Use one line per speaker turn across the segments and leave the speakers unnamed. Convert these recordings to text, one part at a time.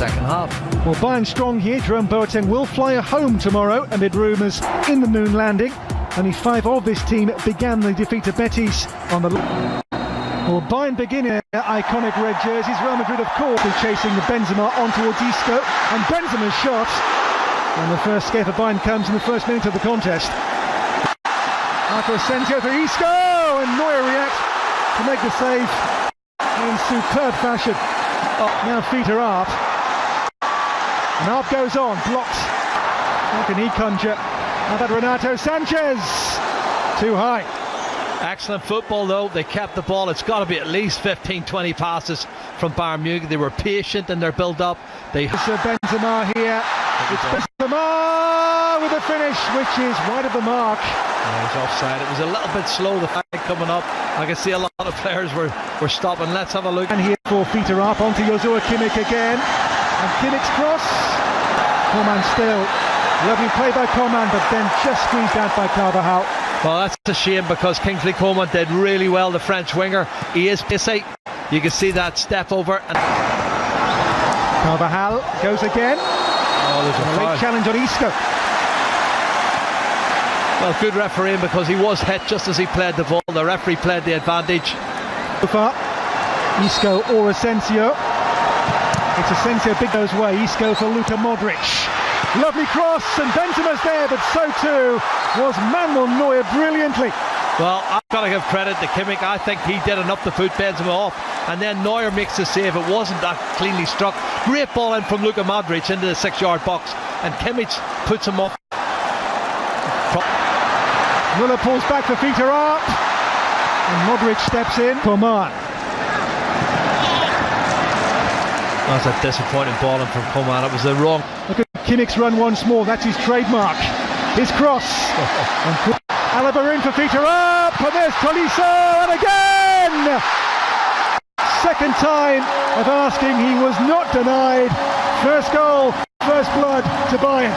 second half.
Well, Bayern strong here. Jerome Boateng will fly home tomorrow amid rumours in the moon landing. Only 5 of this team began the defeat of Betis on the... Well, Bayern begin in their iconic red jerseys. Real Madrid, of course, are chasing the Benzema on towards Isco. And Benzema's shot. And the first scare for Bayern comes in the first minute of the contest. Marco Asensio for Isco, and Neuer reacts to make the save in superb fashion. Now feet are up. And up goes on, blocked. How can he conjure? How about Renato Sanchez? Too high.
Excellent football though, they kept the ball. It's got to be at least 15-20 passes from Bayern Munich. They were patient in their build-up.
It's Benzema here. It's Benzema with a finish, which is wide of the mark.
Yeah, he's offside. It was a little bit slow, the fight coming up. I can see a lot of players were stopping. Let's have a look.
And here 4 feet are up onto Joshua Kimmich again. And Kimmich's cross. Coman still. Lovely play by Coman, but then just squeezed out by Carvajal.
Well, that's a shame because Kingsley Coman did really well, the French winger. He is pacey. You can see that step over. And
Carvajal goes again.
Oh, there's a
late challenge on Isco.
Well, good refereeing because he was hit just as he played the ball. The referee played the advantage.
So far, Isco or Asensio. It's Asensio big goes way. Isco for Luka Modric. Lovely cross, and Benzema's there, but so too was Manuel Neuer brilliantly.
Well, I've got to give credit to Kimmich. I think he did enough to put Benzema off, and then Neuer makes the save. It wasn't that cleanly struck. Great ball in from Luka Modric into the 6-yard box, and Kimmich puts him off.
Müller pulls back, the feet are up, and Modric steps in. Coman.
That's a disappointing ball in from Coman. It was the wrong.
Look at Kimmich's run once more. That's his trademark. His cross. And Alaba in for feet are up, and there's Tolisso, and again! Second time of asking, he was not denied. First goal, first blood to Bayern.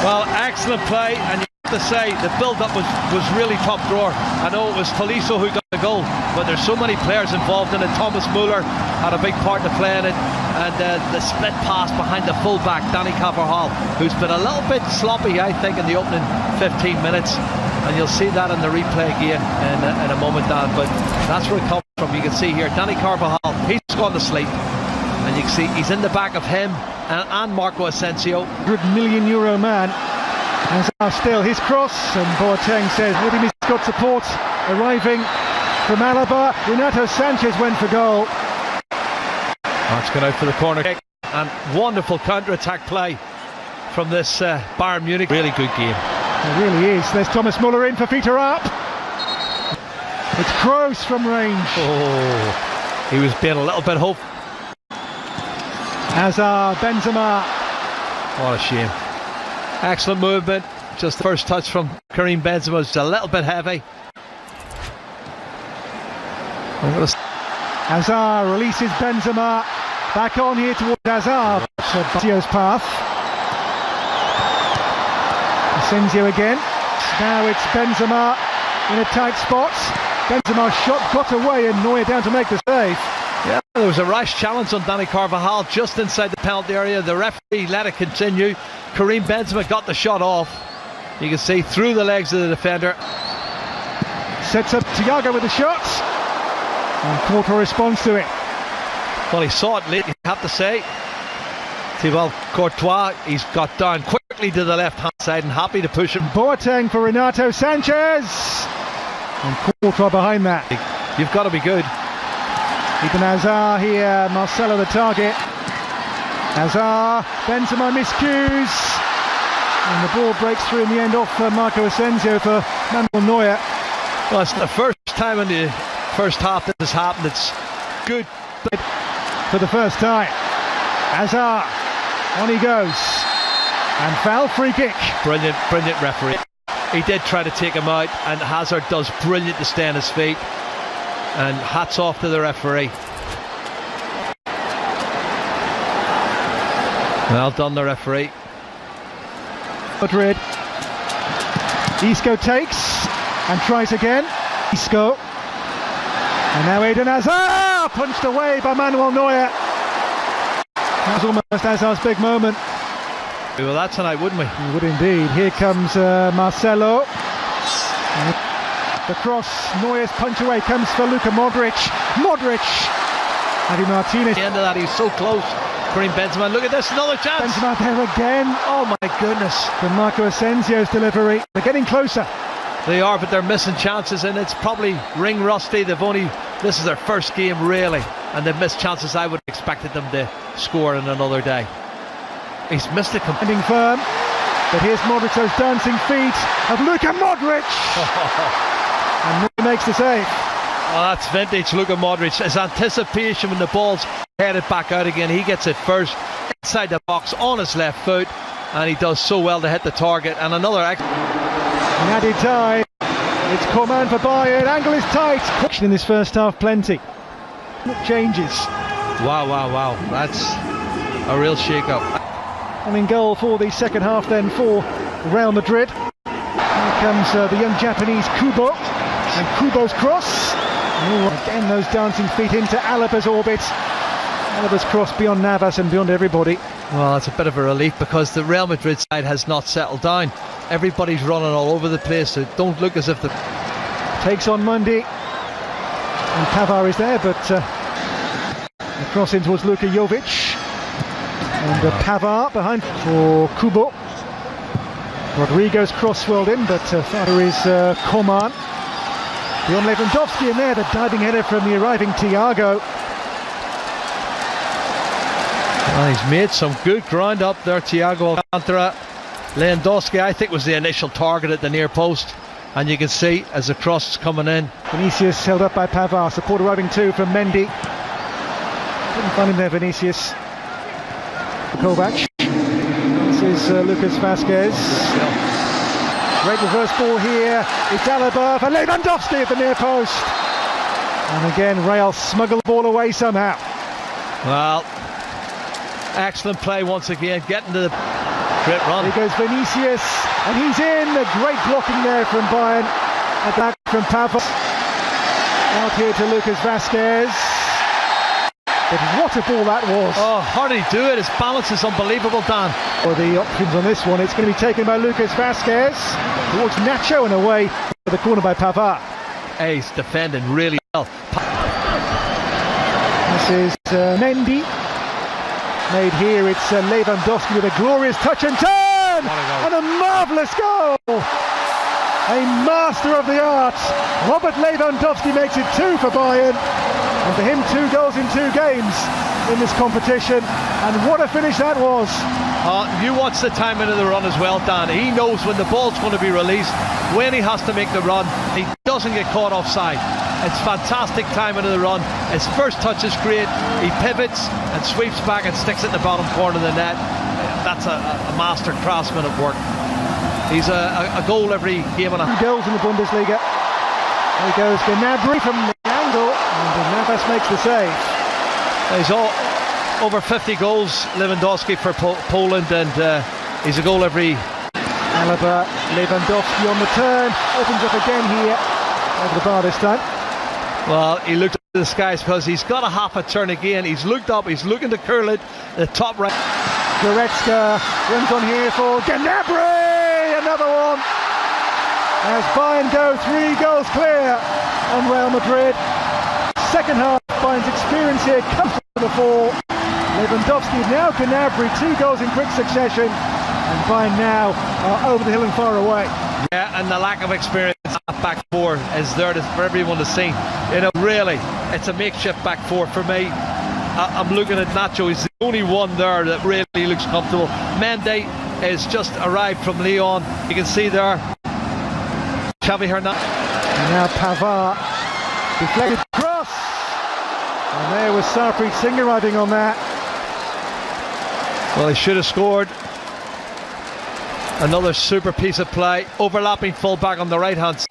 Well, excellent play, and you have to say the build-up was really top drawer. I know it was Tolisso who got the goal, but there's so many players involved in it. Thomas Müller had a big part to play in it, and the split pass behind the fullback, Dani Carvajal, who's been a little bit sloppy, I think, in the opening 15 minutes, and you'll see that in the replay again in a moment, Dan, but that's where it comes from. You can see here, Dani Carvajal, he's gone to sleep, and you can see he's in the back of him and Marco Asensio.
€100 million man. And still his cross, and Boateng says maybe he's got support arriving from Alaba. Renato Sanchez went for goal.
That's gone out for the corner kick, and wonderful counter-attack play from this Bayern Munich. Really good game.
It really is. There's Thomas Müller in for feet are up. It's Kroos from range.
Oh, he was being a little bit hopeful.
Hazard, Benzema.
What a shame. Excellent movement. Just the first touch from Karim Benzema was a little bit heavy.
Hazard releases Benzema. Back on here towards Hazard. Asensio's path. Asensio again. Now it's Benzema in a tight spot. Benzema's shot got away, and Neuer down to make the save.
Yeah, there was a rash challenge on Dani Carvajal just inside the penalty area. The referee let it continue. Karim Benzema got the shot off. You can see through the legs of the defender.
Sets up Thiago with the shot, and Courtois responds to it.
Well, he saw it late, you have to say. Thibaut Courtois, he's got down quickly to the left hand side and happy to push him.
Boateng for Renato Sanchez, and Courtois behind that.
You've got to be good.
Eden Hazard here, Marcelo the target. Hazard, Benzema miscues, and the ball breaks through in the end off Marco Asensio for Manuel Neuer.
Well, it's the first time in the first half that has happened. It's good
for the first time. Hazard, on he goes, and foul, free kick.
Brilliant referee. He did try to take him out, and Hazard does brilliant to stay on his feet. And hats off to the referee. Well done, the referee.
Madrid. Isco takes and tries again. Isco. And now Eden Hazard, punched away by Manuel Neuer. That's almost Hazard's big moment.
We will that tonight, wouldn't we?
We would indeed. Here comes Marcelo. The cross, Neuer's punch away, comes for Luka Modric. Modric! Javi Martinez.
At the end of that, he's so close. Karim Benzema, look at this, another chance.
Benzema there again.
Oh my goodness.
For Marco Asensio's delivery. They're getting closer.
They are, but they're missing chances, and it's probably ring rusty. This is their first game really, and they've missed chances I would have expected them to score in another day. He's missed it.
Standing firm, but here's Modric, those dancing feet of Luka Modric. And he makes the save.
Oh, that's vintage Luka Modric. His anticipation when the ball's headed back out again. He gets it first inside the box on his left foot, and he does so well to hit the target. And another
added time. It's Coman for Bayern. Angle is tight. In this first half, plenty. Changes.
Wow. That's a real shake-up.
And in goal for the second half then for Real Madrid. Here comes the young Japanese Kubo. And Kubo's cross. Again, those dancing feet into Alaba's orbit. Alaba's cross beyond Navas and beyond everybody.
Well, it's a bit of a relief because the Real Madrid side has not settled down. Everybody's running all over the place. So don't look as if the...
Takes on Mundy. And Pavard is there, but the cross in towards Luka Jovic. And Pavard behind for Kubo. Rodrigo's cross swirled in, but there is Coman. Beyond Lewandowski in there, the diving header from the arriving Thiago.
Well, he's made some good ground up there, Thiago Alcantara. Lewandowski, I think, was the initial target at the near post, and you can see as the cross is coming in.
Vinicius held up by Pavard, support arriving too from Mendy. Couldn't find him there, Vinicius. Kovac. This is Lucas Vázquez. Great reverse ball here. It's Alaba for Lewandowski at the near post. And again, Real smuggle the ball away somehow.
Well, excellent play once again, getting to the great run.
Here goes Vinicius, and he's in. A great blocking there from Bayern. And back from Pavard. Out here to Lucas Vázquez. But what a ball that was.
Oh, how did he do it? His balance is unbelievable, Dan.
For the options on this one, it's going to be taken by Lucas Vázquez towards Nacho and away for the corner by Pavard.
He's defending really well.
This is Mendy. Made here, it's Lewandowski with a glorious touch and turn! And a marvellous goal! A master of the art. Robert Lewandowski makes it 2 for Bayern. And for him, 2 goals in 2 games in this competition. And what a finish that was.
You watch the timing of the run as well, Dan. He knows when the ball's going to be released, when he has to make the run. He doesn't get caught offside. It's fantastic timing of the run. His first touch is great. He pivots and sweeps back and sticks it in the bottom corner of the net. That's a master craftsman at work. He's a goal every game and a half.
2 goals in the Bundesliga. There he goes, Gnabry from the angle, and Navas makes the save.
He's over 50 goals, Lewandowski, for Poland, and he's a goal every...
Alaba, Lewandowski on the turn, opens up again here, over the bar this time.
Well, he looked to the skies because he's got a half a turn again. He's looked up, he's looking to curl it, the top right.
Goretzka runs on here for Gnabry, another one. As Bayern go 3 goals clear on Real Madrid. Second half, Bayern's experience here comes to the fore. Lewandowski, now Gnabry, 2 goals in quick succession. And Bayern now are over the hill and far away.
Yeah, and the lack of experience at back 4 is there for everyone to see. You know, really, it's a makeshift back 4 for me. I'm looking at Nacho, he's the only one there that really looks comfortable. Mendy has just arrived from Lyon. You can see there. Xavi Hernandez.
And now Pavard, deflected cross. And there was Sarpreet Singh arriving on that.
Well, he should have scored. Another super piece of play. Overlapping full back on the right hand side.